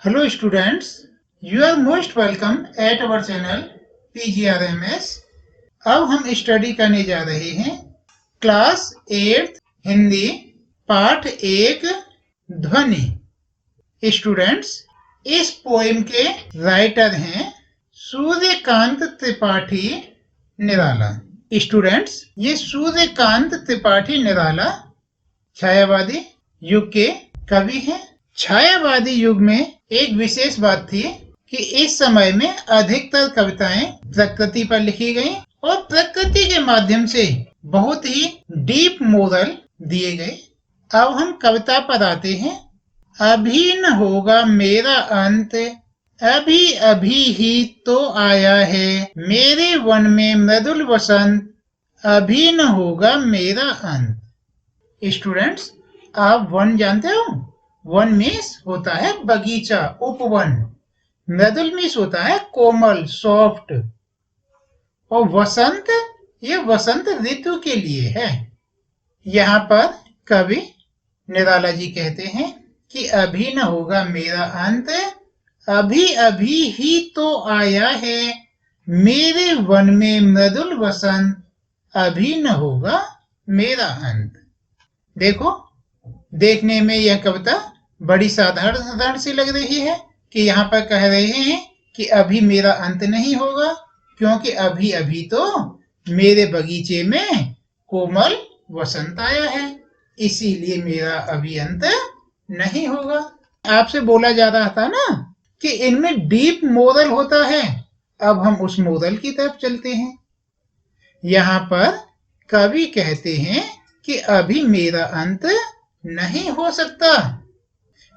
Hello students, you are most welcome at our channel PGRMS। अब हम study करने जा रहे हैं क्लास 8 हिंदी पाठ 1 ध्वनि। स्टूडेंट्स, इस पोएम के राइटर हैं सूर्यकांत त्रिपाठी निराला। स्टूडेंट्स, ये सूर्यकांत त्रिपाठी निराला छायावादी युग के कवि हैं। छायावादी युग में एक विशेष बात थी कि इस समय में अधिकतर कविताएं प्रकृति पर लिखी गईं और प्रकृति के माध्यम से बहुत ही डीप मोरल दिए गए। अब हम कविता पर आते हैं। अभी न होगा मेरा अंत, अभी अभी ही तो आया है मेरे वन में मृदुल वसंत, अभी न होगा मेरा अंत। स्टूडेंट्स, आप वन जानते हो? वन मीन्स होता है बगीचा, उपवन। मृदुल मीन्स होता है कोमल, सॉफ्ट। और वसंत, ये वसंत ऋतु के लिए है। यहाँ पर कवि निराला जी कहते हैं कि अभी न होगा मेरा अंत, अभी अभी ही तो आया है मेरे वन में मृदुल वसंत, अभी न होगा मेरा अंत। देखो, देखने में यह कविता बड़ी साधारण सी लग रही है कि यहाँ पर कह रहे हैं कि अभी मेरा अंत नहीं होगा, क्योंकि अभी अभी तो मेरे बगीचे में कोमल वसंत आया है, इसीलिए मेरा अभी अंत नहीं होगा। आपसे बोला जा रहा था ना कि इनमें डीप मोरल होता है। अब हम उस मोरल की तरफ चलते हैं। यहाँ पर कवि कहते हैं कि अभी मेरा अंत नहीं हो सकता।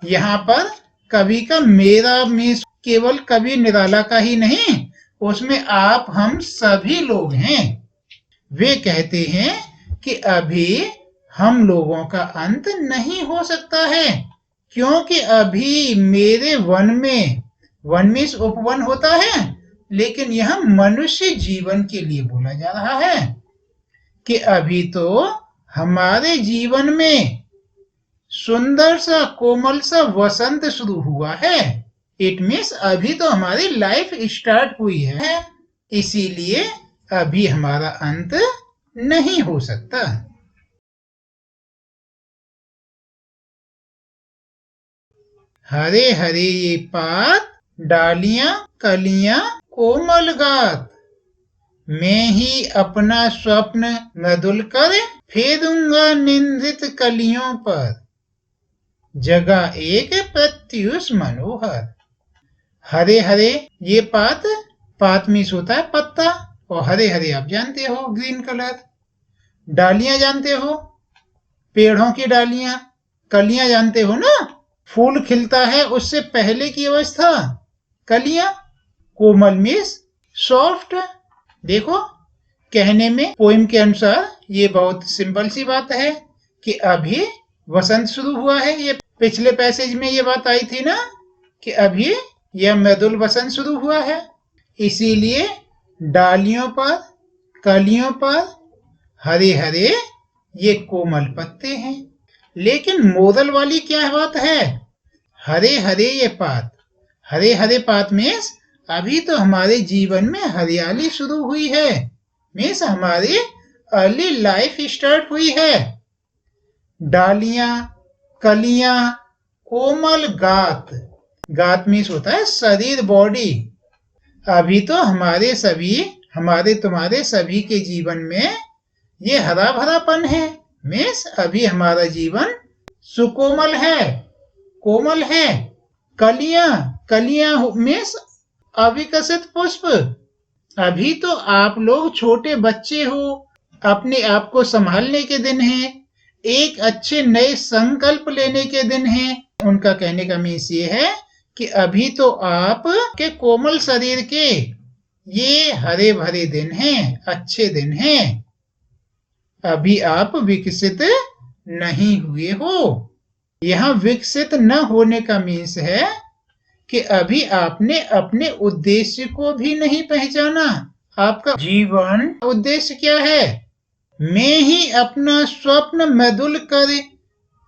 यहाँ पर कवि का मेरा मीन्स केवल कवि निराला का ही नहीं, उसमें आप हम सभी लोग हैं। वे कहते हैं कि अभी हम लोगों का अंत नहीं हो सकता है, क्योंकि अभी मेरे वन में, वन मीन्स उपवन होता है, लेकिन यह मनुष्य जीवन के लिए बोला जा रहा है कि अभी तो हमारे जीवन में सुंदर सा कोमल सा वसंत शुरू हुआ है। इट मीन्स अभी तो हमारी लाइफ स्टार्ट हुई है, इसीलिए अभी हमारा अंत नहीं हो सकता। हरे हरे ये पात, डालियां कलियां कोमल गात, मैं ही अपना स्वप्न मृदुल कर फेरूंगा निंद्रित कलियों पर, जगह एक प्रत्युष मनोहर। हरे हरे ये पात, पात मीन्स होता है पत्ता, और हरे हरे आप जानते हो ग्रीन कलर। डालियां जानते हो, पेड़ों की डालियां। कलियां जानते हो ना, फूल खिलता है उससे पहले की अवस्था। कलियां, कोमल मीन्स सॉफ्ट। देखो, कहने में पोइम के अनुसार ये बहुत सिंपल सी बात है कि अभी वसंत शुरू हुआ है। ये पिछले पैसेज में ये बात आई थी ना कि अभी यह मृदुल वसंत शुरू हुआ है, इसीलिए डालियों पर, कलियों पर हरे हरे ये कोमल पत्ते हैं। लेकिन मोरल वाली क्या बात है? हरे हरे ये पात, हरे हरे पात मीन्स अभी तो हमारे जीवन में हरियाली शुरू हुई है, मीन्स हमारी अर्ली लाइफ स्टार्ट हुई है। डालियां कलियां कोमल गात, गात मीन्स होता है शरीर, बॉडी। अभी तो हमारे सभी, हमारे तुम्हारे सभी के जीवन में ये हरा भरापन है, मीन्स अभी हमारा जीवन सुकोमल है, कोमल है। कलियां, कलियां मीन्स अविकसित पुष्प। अभी तो आप लोग छोटे बच्चे हो, अपने आप को संभालने के दिन है, एक अच्छे नए संकल्प लेने के दिन है। उनका कहने का मीन्स ये है कि अभी तो आप के कोमल शरीर के ये हरे भरे दिन हैं, अच्छे दिन हैं। अभी आप विकसित नहीं हुए हो। यहाँ विकसित न होने का मीन्स है कि अभी आपने अपने उद्देश्य को भी नहीं पहचाना। आपका जीवन उद्देश्य क्या है? मैं ही अपना स्वप्न मृदुल कर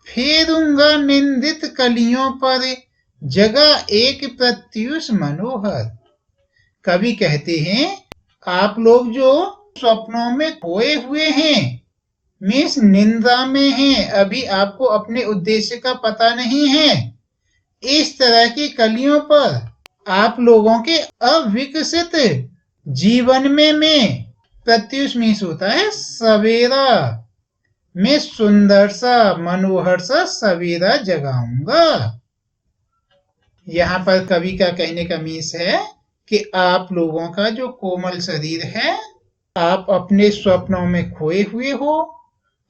फेरूंगा निंदित कलियों पर, जगा एक प्रत्युष मनोहर। कवि कहते हैं आप लोग जो स्वप्नों में खोए हुए हैं, मीन्स निंदा में हैं, अभी आपको अपने उद्देश्य का पता नहीं है, इस तरह की कलियों पर आप लोगों के अविकसित जीवन में मैं प्रत्युष मीन्स होता है सवेरा, मैं सुंदर सा मनोहर सा सवेरा जगाऊंगा। यहाँ पर कवि का कहने का मीन्स है कि आप लोगों का जो कोमल शरीर है, आप अपने स्वप्नों में खोए हुए हो,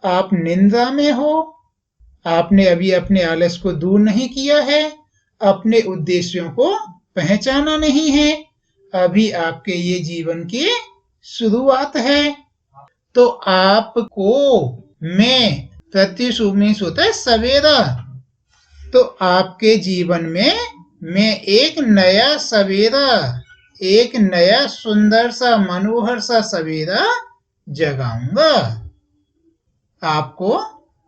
आप निंदा में हो, आपने अभी अपने आलस को दूर नहीं किया है, अपने उद्देश्यों को पहचाना नहीं है, अभी आपके ये जीवन की शुरुआत है। तो आपको मैं प्रत्युष मीन्स होता है सवेरा, तो आपके जीवन में मैं एक नया सवेरा, एक नया सुंदर सा मनोहर सा सवेरा जगाऊंगा, आपको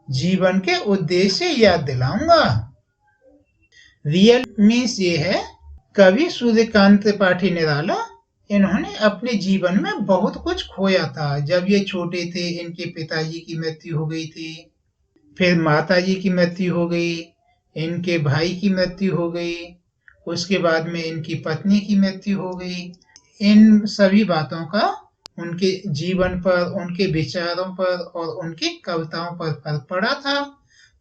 जीवन के उद्देश्य याद दिलाऊंगा। रियल मीन्स ये है, कवि सूर्यकांत त्रिपाठी निराला, इन्होंने अपने जीवन में बहुत कुछ खोया था। जब ये छोटे थे इनके पिताजी की मृत्यु हो गई थी, फिर माताजी की मृत्यु हो गई, इनके भाई की मृत्यु हो गई, उसके बाद में इनकी पत्नी की मृत्यु हो गई। इन सभी बातों का उनके जीवन पर, उनके विचारों पर और उनकी कविताओं पर फर्क पड़ा था।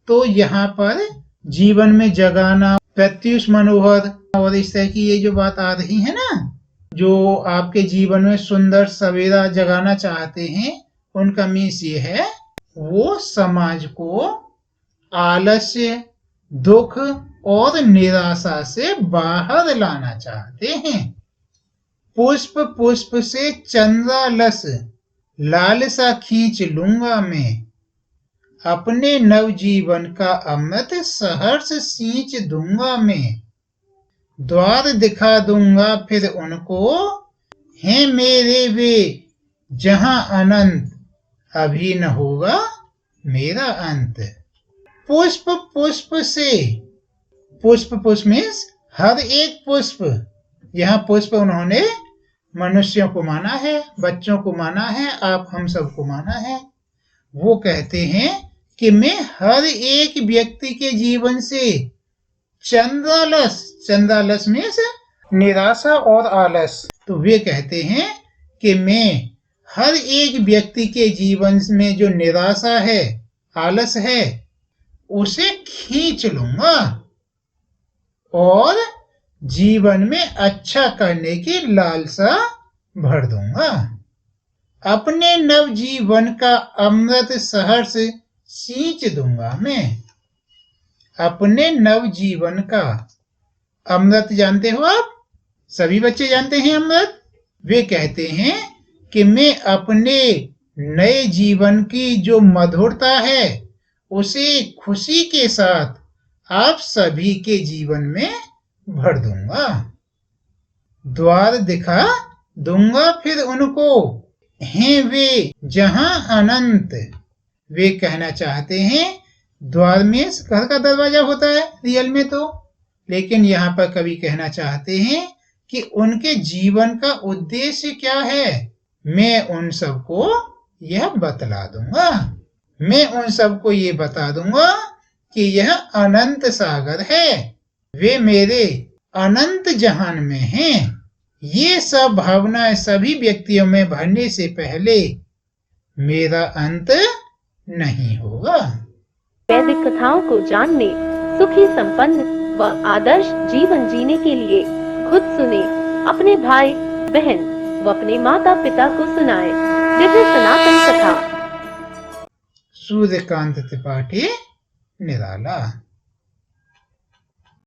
तो यहाँ पर जीवन में जगाना, प्रत्युष मनोहर और इस तरह की ये जो बात आ रही है ना, जो आपके जीवन में सुंदर सवेरा जगाना चाहते हैं, उनका मीन्स ये है वो समाज को आलस्य, दुख और निराशा से बाहर लाना चाहते हैं। पुष्प पुष्प से चंद्रालस लालसा खींच लूंगा मैं, अपने नवजीवन का अमृत सहर्ष सींच दूंगा मैं, द्वार दिखा दूंगा फिर उनको, हैं मेरे वे जहां अनंत, अभी न होगा मेरा अंत। पुष्प पुष्प से, पुष्प पुष्प मीन्स हर एक पुष्प, यहाँ पुष्प उन्होंने मनुष्यों को माना है, बच्चों को माना है, आप हम सबको माना है। वो कहते हैं कि मैं हर एक व्यक्ति के जीवन से चंद्रालस, चंद्रालस मीन्स निराशा और आलस, तो वे कहते हैं कि मैं हर एक व्यक्ति के जीवन में जो निराशा है, आलस है, उसे खींच लूंगा और जीवन में अच्छा करने की लालसा भर दूंगा। अपने नवजीवन का अमृत सहर्ष सींच दूंगा मैं। अपने नवजीवन का अमृत जानते हो आप, सभी बच्चे जानते हैं अमृत। वे कहते हैं कि मैं अपने नए जीवन की जो मधुरता है, उसे खुशी के साथ आप सभी के जीवन में भर दूंगा। द्वार दिखा दूंगा फिर उनको, हैं वे जहां अनंत। वे कहना चाहते हैं, द्वार में घर का दरवाजा होता है रियल में तो, लेकिन यहाँ पर कवि कहना चाहते हैं कि उनके जीवन का उद्देश्य क्या है, मैं उन सबको यह बतला दूंगा। मैं उन सबको ये बता दूंगा कि यह अनंत सागर है, वे मेरे अनंत जहान में हैं। ये सब भावनाएं सभी व्यक्तियों में भरने से पहले मेरा अंत नहीं होगा। वैदिक कथाओं को जानने, सुखी संपन्न व आदर्श जीवन जीने के लिए खुद सुने, अपने भाई बहन व अपने माता पिता को सुनाए दिव्य सनातन कथा। सूर्यकांत त्रिपाठी निराला।